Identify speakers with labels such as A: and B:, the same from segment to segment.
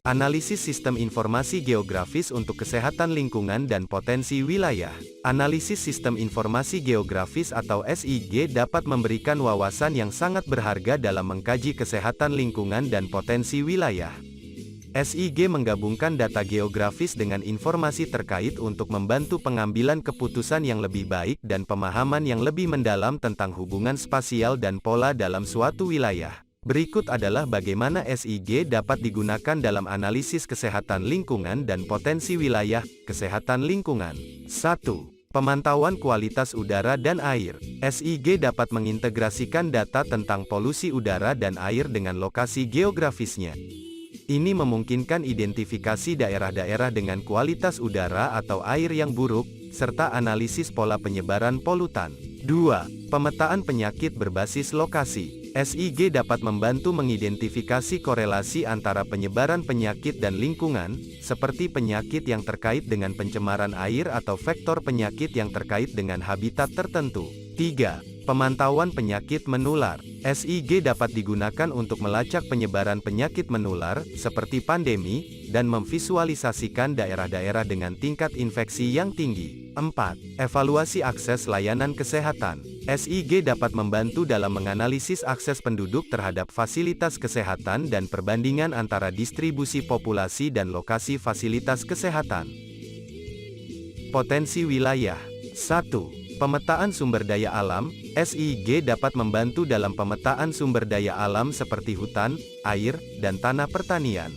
A: Analisis sistem informasi geografis untuk kesehatan lingkungan dan potensi wilayah. Analisis sistem informasi geografis atau SIG dapat memberikan wawasan yang sangat berharga dalam mengkaji kesehatan lingkungan dan potensi wilayah. SIG menggabungkan data geografis dengan informasi terkait untuk membantu pengambilan keputusan yang lebih baik dan pemahaman yang lebih mendalam tentang hubungan spasial dan pola dalam suatu wilayah. Berikut adalah bagaimana SIG dapat digunakan dalam analisis kesehatan lingkungan dan potensi wilayah kesehatan lingkungan. 1. Pemantauan kualitas udara dan air. SIG dapat mengintegrasikan data tentang polusi udara dan air dengan lokasi geografisnya. Ini memungkinkan identifikasi daerah-daerah dengan kualitas udara atau air yang buruk, serta analisis pola penyebaran polutan. 2. Pemetaan penyakit berbasis lokasi. SIG dapat membantu mengidentifikasi korelasi antara penyebaran penyakit dan lingkungan, seperti penyakit yang terkait dengan pencemaran air atau vektor penyakit yang terkait dengan habitat tertentu. 3. Pemantauan penyakit menular. SIG dapat digunakan untuk melacak penyebaran penyakit menular, seperti pandemi, dan memvisualisasikan daerah-daerah dengan tingkat infeksi yang tinggi. 4. Evaluasi akses layanan kesehatan. SIG dapat membantu dalam menganalisis akses penduduk terhadap fasilitas kesehatan dan perbandingan antara distribusi populasi dan lokasi fasilitas kesehatan. Potensi wilayah. 1. Pemetaan sumber daya alam. SIG dapat membantu dalam pemetaan sumber daya alam seperti hutan, air, dan tanah pertanian.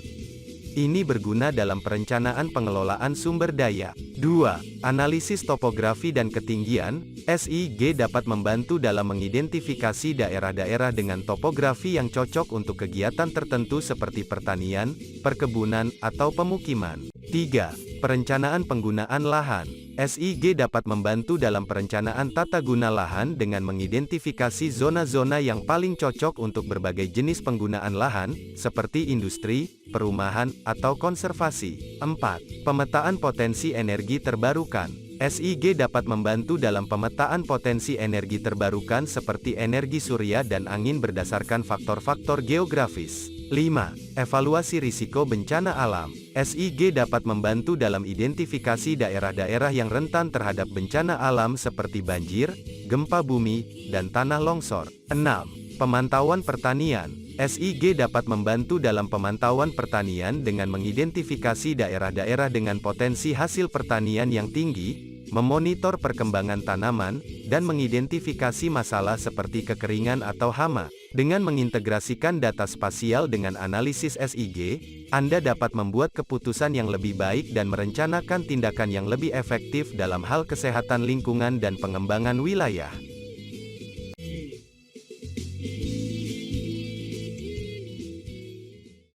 A: Ini berguna dalam perencanaan pengelolaan sumber daya. 2. Analisis topografi dan ketinggian. SIG dapat membantu dalam mengidentifikasi daerah-daerah dengan topografi yang cocok untuk kegiatan tertentu seperti pertanian, perkebunan, atau pemukiman. 3. Perencanaan penggunaan lahan. SIG dapat membantu dalam perencanaan tata guna lahan dengan mengidentifikasi zona-zona yang paling cocok untuk berbagai jenis penggunaan lahan, seperti industri, perumahan, atau konservasi. 4. Pemetaan potensi energi terbarukan. SIG dapat membantu dalam pemetaan potensi energi terbarukan seperti energi surya dan angin berdasarkan faktor-faktor geografis. 5. Evaluasi risiko bencana alam. SIG dapat membantu dalam identifikasi daerah-daerah yang rentan terhadap bencana alam seperti banjir, gempa bumi, dan tanah longsor. 6. Pemantauan pertanian. SIG dapat membantu dalam pemantauan pertanian dengan mengidentifikasi daerah-daerah dengan potensi hasil pertanian yang tinggi, memonitor perkembangan tanaman, dan mengidentifikasi masalah seperti kekeringan atau hama. Dengan mengintegrasikan data spasial dengan analisis SIG, Anda dapat membuat keputusan yang lebih baik dan merencanakan tindakan yang lebih efektif dalam hal kesehatan lingkungan dan pengembangan wilayah.